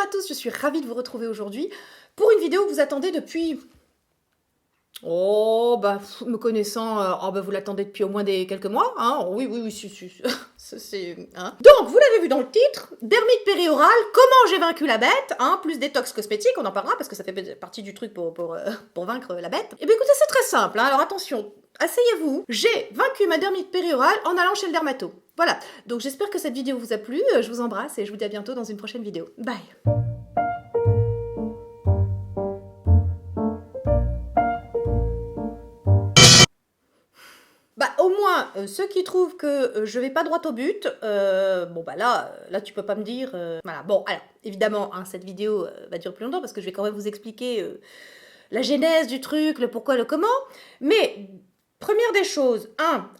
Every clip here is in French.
à tous, je suis ravie de vous retrouver aujourd'hui pour une vidéo que vous attendez depuis... Oh, bah, me connaissant, vous l'attendez depuis au moins quelques mois, hein. Oh, oui, c'est... Hein. Donc, vous l'avez vu dans le titre, dermite périorale, comment j'ai vaincu la bête, hein, plus détox cosmétique, on en parlera parce que ça fait partie du truc pour vaincre la bête. Et bien écoutez, c'est très simple, hein, alors attention, asseyez-vous, j'ai vaincu ma dermite périorale en allant chez le dermato. Voilà, donc j'espère que cette vidéo vous a plu, je vous embrasse et je vous dis à bientôt dans une prochaine vidéo. Bye. Bah au moins, ceux qui trouvent que je vais pas droit au but, bon bah là tu peux pas me dire... Voilà, bon alors, évidemment, hein, cette vidéo va durer plus longtemps parce que je vais quand même vous expliquer la genèse du truc, le pourquoi, le comment, mais... Première des choses,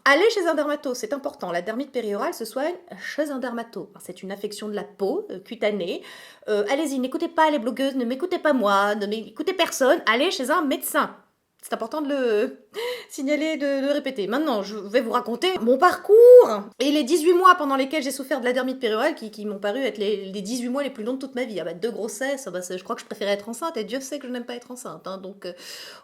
aller chez un dermato, c'est important. La dermite périorale se soigne chez un dermato. C'est une affection de la peau, cutanée. Allez-y, n'écoutez pas les blogueuses, ne m'écoutez pas moi, ne m'écoutez personne, allez chez un médecin. C'est important de le signaler, de le répéter. Maintenant, je vais vous raconter mon parcours et les 18 mois pendant lesquels j'ai souffert de la dermite périorale qui m'ont paru être les 18 mois les plus longs de toute ma vie. Ah bah, 2 grossesses, je crois que je préférais être enceinte et Dieu sait que je n'aime pas être enceinte. Hein, donc,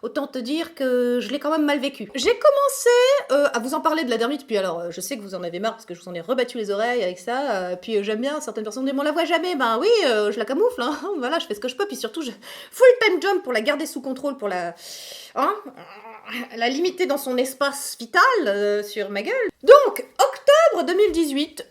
autant te dire que je l'ai quand même mal vécu. J'ai commencé à vous en parler de la dermite, puis alors, je sais que vous en avez marre parce que je vous en ai rebattu les oreilles avec ça. Puis j'aime bien, certaines personnes me disent, on la voit jamais. Ben oui, je la camoufle. Hein, voilà, je fais ce que je peux. Puis surtout, je full time jump pour la garder sous contrôle, pour la... Hein, la limiter dans son espace vital sur ma gueule. Donc, octobre 2018,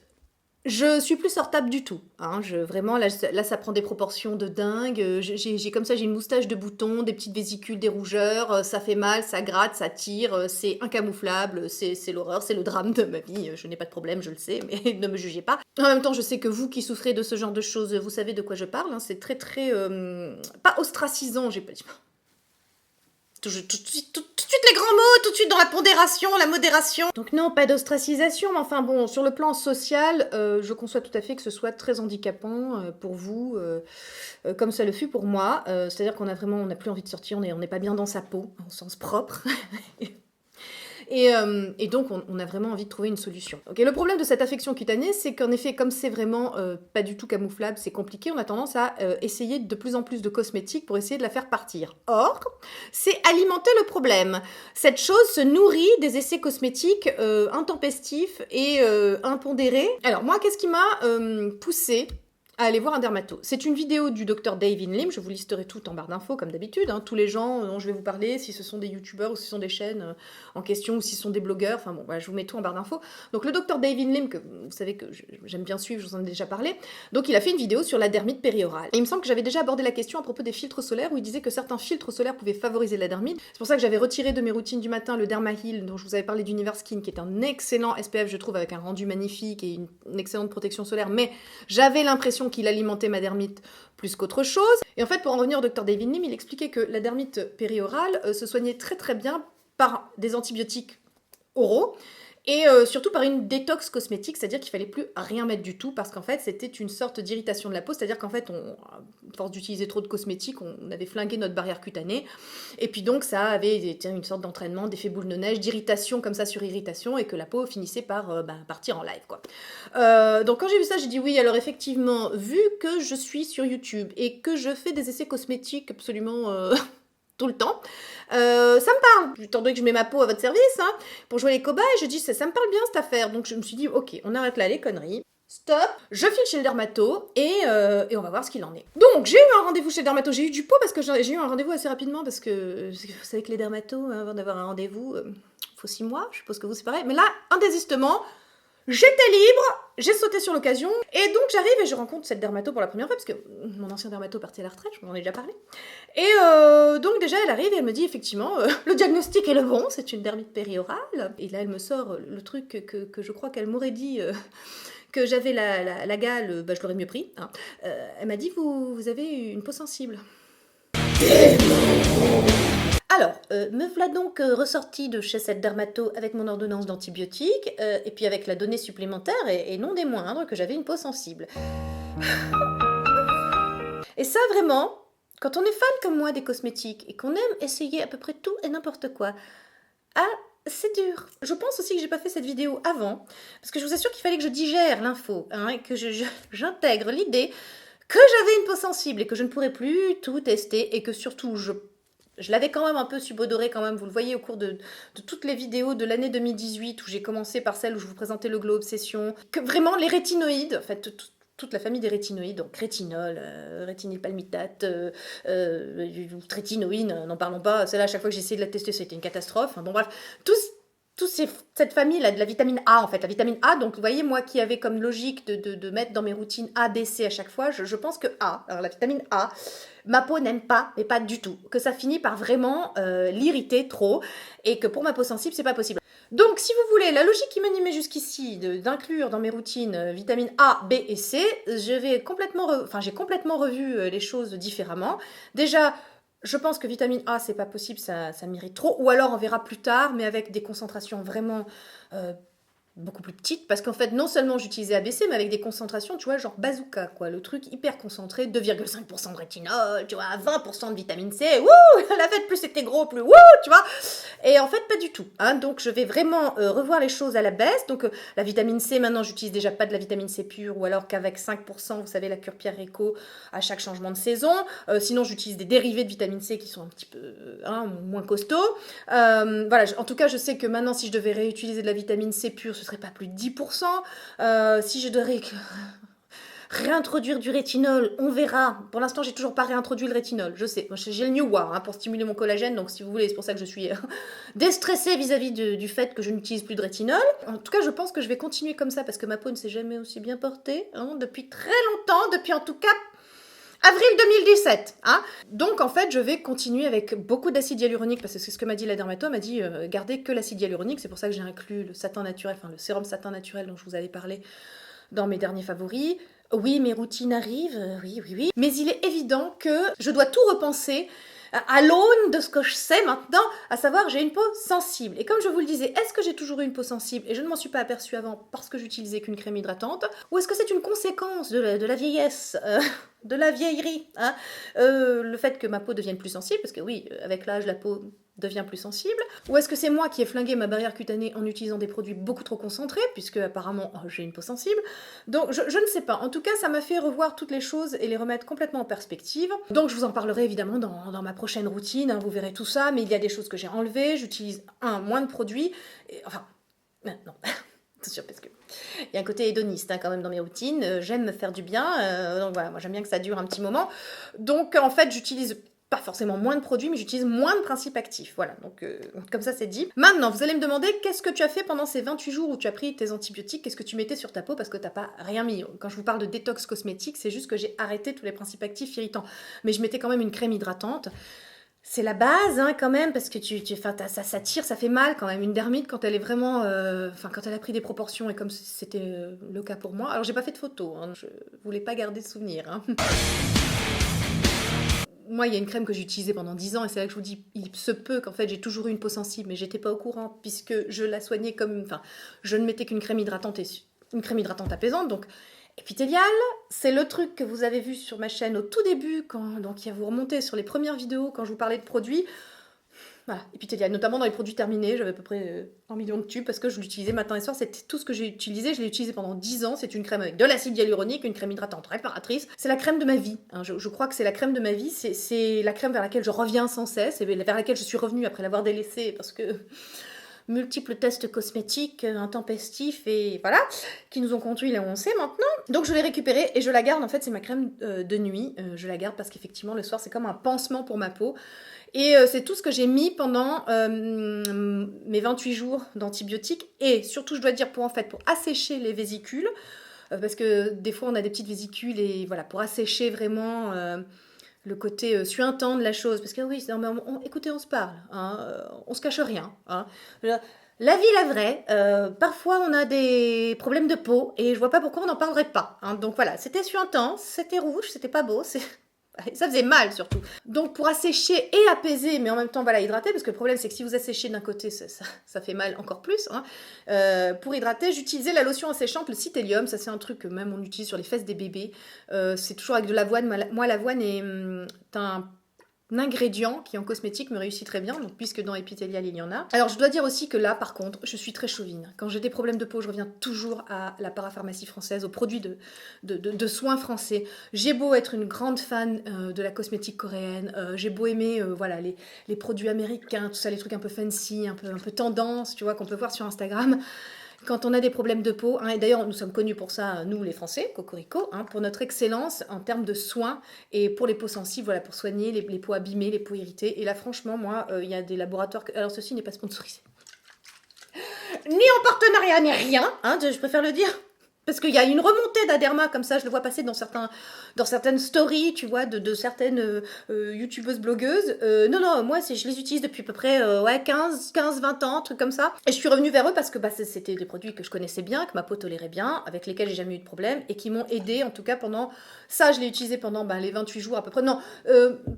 je suis plus sortable du tout. Hein, vraiment, là, ça prend des proportions de dingue. J'ai comme ça, j'ai une moustache de boutons, des petites vésicules, des rougeurs. Ça fait mal, ça gratte, ça tire. C'est incamouflable, c'est l'horreur, c'est le drame de ma vie. Je n'ai pas de problème, je le sais, mais ne me jugez pas. En même temps, je sais que vous qui souffrez de ce genre de choses, vous savez de quoi je parle. Hein, c'est très, pas ostracisant, j'ai pas dit... Tout de suite les grands mots, tout de suite dans la pondération, la modération. Donc non, pas d'ostracisation, mais enfin bon, sur le plan social, je conçois tout à fait que ce soit très handicapant pour vous, comme ça le fut pour moi. C'est-à-dire qu'on n'a plus envie de sortir, on n'est pas bien dans sa peau, au sens propre. Et donc, on a vraiment envie de trouver une solution. Okay, le problème de cette affection cutanée, c'est qu'en effet, comme c'est vraiment pas du tout camouflable, c'est compliqué, on a tendance à essayer de plus en plus de cosmétiques pour essayer de la faire partir. Or, c'est alimenter le problème. Cette chose se nourrit des essais cosmétiques intempestifs et impondérés. Alors, moi, qu'est-ce qui m'a poussée à aller voir un dermato? C'est une vidéo du docteur David Lim, je vous listerai tout en barre d'infos comme d'habitude, hein, tous les gens dont je vais vous parler, si ce sont des youtubeurs ou si ce sont des chaînes en question ou si ce sont des blogueurs, enfin bon, voilà, je vous mets tout en barre d'infos. Donc le docteur David Lim, que vous savez que j'aime bien suivre, je vous en ai déjà parlé, donc il a fait une vidéo sur la dermite périorale. Et il me semble que j'avais déjà abordé la question à propos des filtres solaires où il disait que certains filtres solaires pouvaient favoriser la dermite. C'est pour ça que j'avais retiré de mes routines du matin le Dermaheal dont je vous avais parlé d'Universe Skin, qui est un excellent SPF, je trouve, avec un rendu magnifique et une excellente protection solaire, mais j'avais l'impression qu'il alimentait ma dermite plus qu'autre chose. Et en fait, pour en revenir au docteur David Lim, il expliquait que la dermite périorale se soignait très très bien par des antibiotiques oraux, et surtout par une détox cosmétique, c'est-à-dire qu'il fallait plus rien mettre du tout, parce qu'en fait c'était une sorte d'irritation de la peau, c'est-à-dire qu'en fait, à force d'utiliser trop de cosmétiques, on avait flingué notre barrière cutanée, et puis donc ça avait été une sorte d'entraînement, d'effet boule de neige, d'irritation comme ça sur irritation, et que la peau finissait par partir en live, quoi. Donc quand j'ai vu ça, j'ai dit oui, alors effectivement, vu que je suis sur YouTube, et que je fais des essais cosmétiques absolument... tout le temps. Ça me parle, étant donné que je mets ma peau à votre service, hein, pour jouer les cobayes, je dis ça me parle bien cette affaire. Donc je me suis dit, ok, on arrête là les conneries. Stop, je file chez le dermato et on va voir ce qu'il en est. Donc j'ai eu un rendez-vous chez le dermato, j'ai eu du pot parce que j'ai eu un rendez-vous assez rapidement parce que vous savez que les dermatos, hein, avant d'avoir un rendez-vous, faut 6 mois, je suppose que vous c'est pareil. Mais là, un désistement, j'étais libre, j'ai sauté sur l'occasion, et donc j'arrive et je rencontre cette dermato pour la première fois, parce que mon ancien dermato partit à la retraite, je vous en ai déjà parlé. Et donc déjà elle arrive et elle me dit effectivement, le diagnostic est le bon, c'est une dermite périorale. Et là elle me sort le truc que je crois qu'elle m'aurait dit... que j'avais la gale, je l'aurais mieux pris. Hein. Elle m'a dit, vous avez une peau sensible. Alors, me voilà donc ressortie de chez cette dermato avec mon ordonnance d'antibiotiques, et puis avec la donnée supplémentaire, et non des moindres, que j'avais une peau sensible. Et ça, vraiment, quand on est fan comme moi des cosmétiques, et qu'on aime essayer à peu près tout et n'importe quoi, c'est dur. Je pense aussi que j'ai pas fait cette vidéo avant, parce que je vous assure qu'il fallait que je digère l'info, hein, et que j'intègre l'idée que j'avais une peau sensible et que je ne pourrais plus tout tester et que surtout je l'avais quand même un peu subodoré quand même, vous le voyez au cours de toutes les vidéos de l'année 2018 où j'ai commencé par celle où je vous présentais le Glow Obsession, que vraiment les rétinoïdes, en fait toute la famille des rétinoïdes, donc rétinol, rétinylpalmitate, trétinoïne, n'en parlons pas, celle-là à chaque fois que j'ai essayé de la tester c'était une catastrophe, enfin, bon bref, cette famille-là, de la vitamine A en fait, la vitamine A, donc vous voyez moi qui avais comme logique de mettre dans mes routines A, B, C à chaque fois, je pense que A, alors la vitamine A, ma peau n'aime pas, mais pas du tout, que ça finit par vraiment l'irriter trop, et que pour ma peau sensible, c'est pas possible. Donc si vous voulez, la logique qui m'animait jusqu'ici, d'inclure dans mes routines vitamines A, B et C, j'ai complètement revu les choses différemment. Déjà, je pense que vitamine A, c'est pas possible, ça m'irrite trop. Ou alors on verra plus tard, mais avec des concentrations vraiment beaucoup plus petites. Parce qu'en fait, non seulement j'utilisais ABC, mais avec des concentrations, tu vois, genre bazooka, quoi. Le truc hyper concentré, 2,5% de rétinol, tu vois, 20% de vitamine C. Wouh, la fête, plus c'était gros, plus wouh, tu vois. Et en fait, pas du tout. Hein. Donc, je vais vraiment revoir les choses à la baisse. Donc, la vitamine C, maintenant, j'utilise déjà pas de la vitamine C pure, ou alors qu'avec 5%, vous savez, la cure Pierre-Réco, à chaque changement de saison. Sinon, j'utilise des dérivés de vitamine C qui sont un petit peu moins costauds. Voilà, en tout cas, je sais que maintenant, si je devais réutiliser de la vitamine C pure, ce serait pas plus de 10%. Si je devrais réintroduire du rétinol, on verra. Pour l'instant, j'ai toujours pas réintroduit le rétinol, je sais. Moi, j'ai le New War pour stimuler mon collagène, donc si vous voulez, c'est pour ça que je suis déstressée vis-à-vis du fait que je n'utilise plus de rétinol. En tout cas, je pense que je vais continuer comme ça, parce que ma peau ne s'est jamais aussi bien portée, depuis très longtemps, depuis en tout cas avril 2017, hein. Donc en fait, je vais continuer avec beaucoup d'acide hyaluronique parce que c'est ce que m'a dit la dermato, m'a dit gardez que l'acide hyaluronique, c'est pour ça que j'ai inclus le satin naturel, enfin le sérum satin naturel dont je vous avais parlé dans mes derniers favoris. Oui, mes routines arrivent, oui. Mais il est évident que je dois tout repenser à l'aune de ce que je sais maintenant, à savoir j'ai une peau sensible. Et comme je vous le disais, est-ce que j'ai toujours eu une peau sensible et je ne m'en suis pas aperçue avant parce que j'utilisais qu'une crème hydratante, ou est-ce que c'est une conséquence de la vieillesse de la vieillerie, hein, le fait que ma peau devienne plus sensible, parce que oui, avec l'âge, la peau devient plus sensible, ou est-ce que c'est moi qui ai flingué ma barrière cutanée en utilisant des produits beaucoup trop concentrés, puisque apparemment j'ai une peau sensible, donc je ne sais pas, en tout cas ça m'a fait revoir toutes les choses et les remettre complètement en perspective, donc je vous en parlerai évidemment dans ma prochaine routine, hein, vous verrez tout ça, mais il y a des choses que j'ai enlevées, j'utilise moins de produits, enfin, non, c'est sûr, parce que il y a un côté hédoniste quand même dans mes routines, j'aime me faire du bien, donc voilà, moi j'aime bien que ça dure un petit moment, donc en fait j'utilise pas forcément moins de produits, mais j'utilise moins de principes actifs, voilà, donc comme ça c'est dit. Maintenant, vous allez me demander qu'est-ce que tu as fait pendant ces 28 jours où tu as pris tes antibiotiques, qu'est-ce que tu mettais sur ta peau, parce que t'as pas rien mis. Quand je vous parle de détox cosmétique, c'est juste que j'ai arrêté tous les principes actifs irritants, mais je mettais quand même une crème hydratante. C'est la base, hein, quand même, parce que ça tire, ça fait mal quand même. Une dermite, quand elle est vraiment... quand elle a pris des proportions, et comme c'était le cas pour moi... Alors, j'ai pas fait de photos, hein, je voulais pas garder de souvenirs. Hein. Moi, il y a une crème que j'ai utilisée pendant 10 ans, et c'est là que je vous dis, il se peut qu'en fait, j'ai toujours eu une peau sensible, mais j'étais pas au courant, puisque je la soignais comme... Enfin, je ne mettais qu'une crème hydratante, et une crème hydratante apaisante, donc... Épithélial, c'est le truc que vous avez vu sur ma chaîne au tout début, donc vous remontez sur les premières vidéos quand je vous parlais de produits. Voilà, épithélial, notamment dans les produits terminés, j'avais à peu près 1 million de tubes parce que je l'utilisais matin et soir, c'était tout ce que j'ai utilisé, je l'ai utilisé pendant 10 ans, c'est une crème avec de l'acide hyaluronique, une crème hydratante réparatrice, c'est la crème de ma vie, hein. Je crois que c'est la crème de ma vie, c'est la crème vers laquelle je reviens sans cesse, et vers laquelle je suis revenue après l'avoir délaissée parce que... multiples tests cosmétiques intempestifs et voilà, qui nous ont conduits là où on sait maintenant. Donc je l'ai récupérée et je la garde, en fait c'est ma crème de nuit, je la garde parce qu'effectivement le soir c'est comme un pansement pour ma peau. Et c'est tout ce que j'ai mis pendant mes 28 jours d'antibiotiques et surtout je dois dire pour assécher les vésicules, parce que des fois on a des petites vésicules et voilà, pour assécher vraiment... le côté suintant de la chose, parce que oui, écoutez, on se parle, hein, on se cache rien. Hein. La vie, la vraie, parfois on a des problèmes de peau, et je vois pas pourquoi on n'en parlerait pas. Hein. Donc voilà, c'était suintant, c'était rouge, c'était pas beau, ça faisait mal surtout. Donc pour assécher et apaiser, mais en même temps voilà, hydrater, parce que le problème c'est que si vous asséchez d'un côté, ça fait mal encore plus. Hein. Pour hydrater, j'utilisais la lotion asséchante, le Cythélium, ça c'est un truc que même on utilise sur les fesses des bébés. C'est toujours avec de l'avoine. Moi l'avoine est ingrédient qui en cosmétique me réussit très bien, donc puisque dans Epithelial il y en a. Alors je dois dire aussi que là par contre je suis très chauvine. Quand j'ai des problèmes de peau je reviens toujours à la parapharmacie française, aux produits de soins français. J'ai beau être une grande fan de la cosmétique coréenne, j'ai beau aimer voilà, les produits américains, tout ça, les trucs un peu fancy, un peu tendance, tu vois, qu'on peut voir sur Instagram. Quand on a des problèmes de peau, hein, et d'ailleurs nous sommes connus pour ça, nous les Français, Cocorico, hein, pour notre excellence en termes de soins et pour les peaux sensibles, voilà, pour soigner les peaux abîmées, les peaux irritées. Et là franchement, moi, il y a des laboratoires... Alors ceci n'est pas sponsorisé. Ni en partenariat, ni rien, hein, je préfère le dire. Parce qu'il y a une remontée d'Aderma, comme ça, je le vois passer dans certaines stories, tu vois, de certaines youtubeuses, blogueuses. Non, moi, je les utilise depuis à peu près 15-20 ans, truc comme ça. Et je suis revenue vers eux parce que c'était des produits que je connaissais bien, que ma peau tolérait bien, avec lesquels j'ai jamais eu de problème, et qui m'ont aidé, en tout cas, pendant... Ça, je l'ai utilisé pendant les 28 jours à peu près. Non,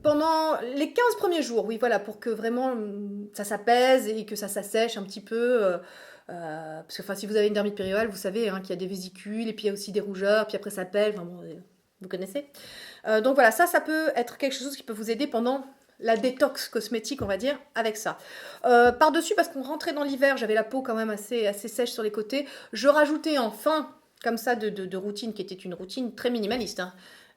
pendant les 15 premiers jours, oui, voilà, pour que vraiment ça s'apaise et que ça s'assèche un petit peu... parce que enfin, si vous avez une dermite périorale, vous savez hein, qu'il y a des vésicules, et puis il y a aussi des rougeurs, puis après ça pèle, enfin bon, vous connaissez. Donc voilà, ça peut être quelque chose qui peut vous aider pendant la détox cosmétique, on va dire, avec ça. Par-dessus, parce qu'on rentrait dans l'hiver, j'avais la peau quand même assez sèche sur les côtés, je rajoutais en fin, comme ça, de routine, qui était une routine très minimaliste, hein.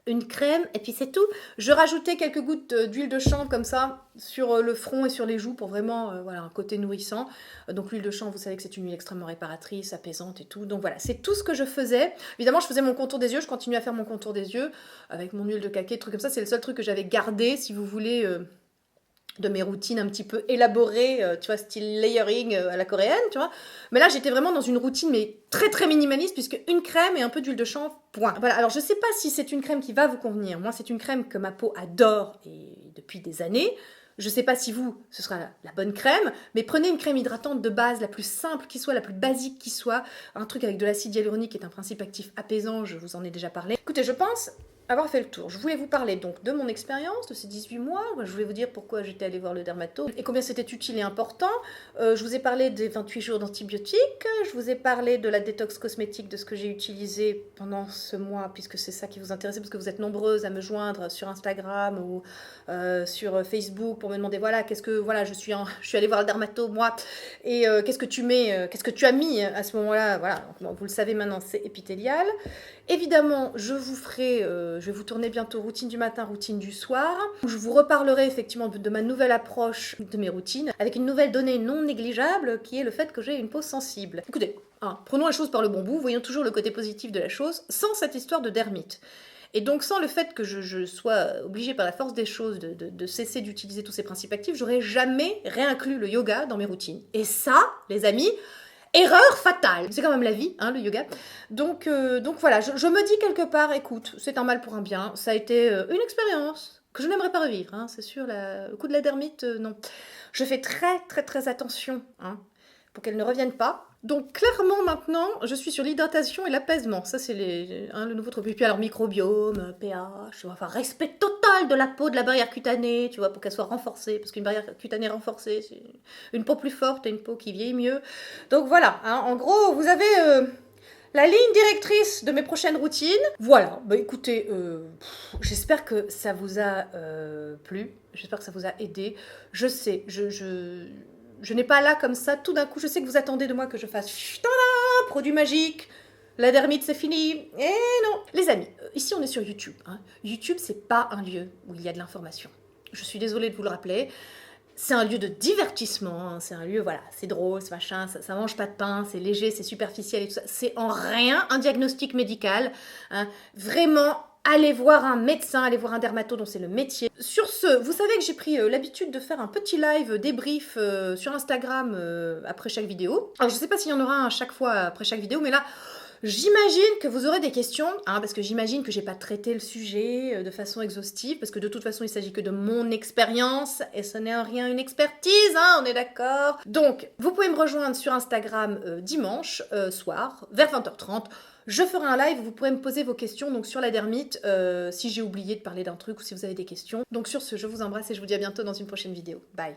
Une crème, et puis c'est tout. Je rajoutais quelques gouttes d'huile de chanvre comme ça sur le front et sur les joues pour vraiment voilà, un côté nourrissant. Donc l'huile de chanvre, vous savez que c'est une huile extrêmement réparatrice, apaisante et tout. Donc voilà, c'est tout ce que je faisais. Évidemment, je faisais mon contour des yeux, je continue à faire mon contour des yeux avec mon huile de cacao, trucs comme ça. C'est le seul truc que j'avais gardé, si vous voulez... de mes routines un petit peu élaborées, tu vois, style layering à la coréenne, tu vois. Mais là, j'étais vraiment dans une routine, mais très très minimaliste, puisque une crème et un peu d'huile de chanvre, point. Voilà, alors je sais pas si c'est une crème qui va vous convenir. Moi, c'est une crème que ma peau adore, et depuis des années. Je sais pas si vous, ce sera la bonne crème, mais prenez une crème hydratante de base, la plus simple qui soit, la plus basique qui soit. Un truc avec de l'acide hyaluronique qui est un principe actif apaisant, je vous en ai déjà parlé. Écoutez, je pense avoir fait le tour. Je voulais vous parler donc de mon expérience de ces 18 mois. Je voulais vous dire pourquoi j'étais allée voir le dermato et combien c'était utile et important. Je vous ai parlé des 28 jours d'antibiotiques. Je vous ai parlé de la détox cosmétique, de ce que j'ai utilisé pendant ce mois, puisque c'est ça qui vous intéressait, parce que vous êtes nombreuses à me joindre sur Instagram ou sur Facebook pour me demander voilà, je suis allée voir le dermato moi et qu'est-ce que tu as mis à ce moment-là. Voilà, donc, vous le savez maintenant, c'est épithélial. Évidemment, je vais vous tourner bientôt routine du matin, routine du soir. Je vous reparlerai effectivement de ma nouvelle approche de mes routines, avec une nouvelle donnée non négligeable qui est le fait que j'ai une peau sensible. Écoutez, prenons la chose par le bon bout, voyons toujours le côté positif de la chose, sans cette histoire de dermite. Et donc sans le fait que je sois obligée par la force des choses de cesser d'utiliser tous ces principes actifs, j'aurais jamais réinclus le yoga dans mes routines. Et ça, les amis... Erreur fatale. C'est quand même la vie, hein, le yoga. Donc voilà, je me dis quelque part, écoute, c'est un mal pour un bien. Ça a été une expérience que je n'aimerais pas revivre, hein, c'est sûr. Le coup de la dermite, non. Je fais très très très attention hein, pour qu'elle ne revienne pas. Donc clairement maintenant, je suis sur l'hydratation et l'apaisement. Ça c'est le nouveau truc. Puis alors microbiome, pH, enfin respect total de la peau, de la barrière cutanée, tu vois, pour qu'elle soit renforcée. Parce qu'une barrière cutanée renforcée, c'est une peau plus forte et une peau qui vieillit mieux. Donc voilà, hein, en gros, vous avez la ligne directrice de mes prochaines routines. Voilà, bah écoutez, j'espère que ça vous a plu. J'espère que ça vous a aidé. Je sais, je n'ai pas là comme ça, tout d'un coup, je sais que vous attendez de moi que je fasse produit magique, la dermite c'est fini. Et non, les amis, ici on est sur YouTube. Hein. YouTube, c'est pas un lieu où il y a de l'information. Je suis désolée de vous le rappeler. C'est un lieu de divertissement, hein. C'est un lieu, voilà, c'est drôle, c'est machin, ça mange pas de pain, c'est léger, c'est superficiel et tout ça. C'est en rien un diagnostic médical. Hein. Vraiment, allez voir un médecin, allez voir un dermato dont c'est le métier. Sur ce, vous savez que j'ai pris l'habitude de faire un petit live débrief sur Instagram après chaque vidéo. Alors je sais pas s'il y en aura un à chaque fois après chaque vidéo, mais là, j'imagine que vous aurez des questions, hein, parce que j'imagine que j'ai pas traité le sujet de façon exhaustive, parce que de toute façon il s'agit que de mon expérience, et ce n'est en rien une expertise, hein, on est d'accord. Donc, vous pouvez me rejoindre sur Instagram dimanche soir, vers 20h30, je ferai un live, vous pourrez me poser vos questions donc sur la dermite, si j'ai oublié de parler d'un truc ou si vous avez des questions. Donc sur ce, je vous embrasse et je vous dis à bientôt dans une prochaine vidéo. Bye.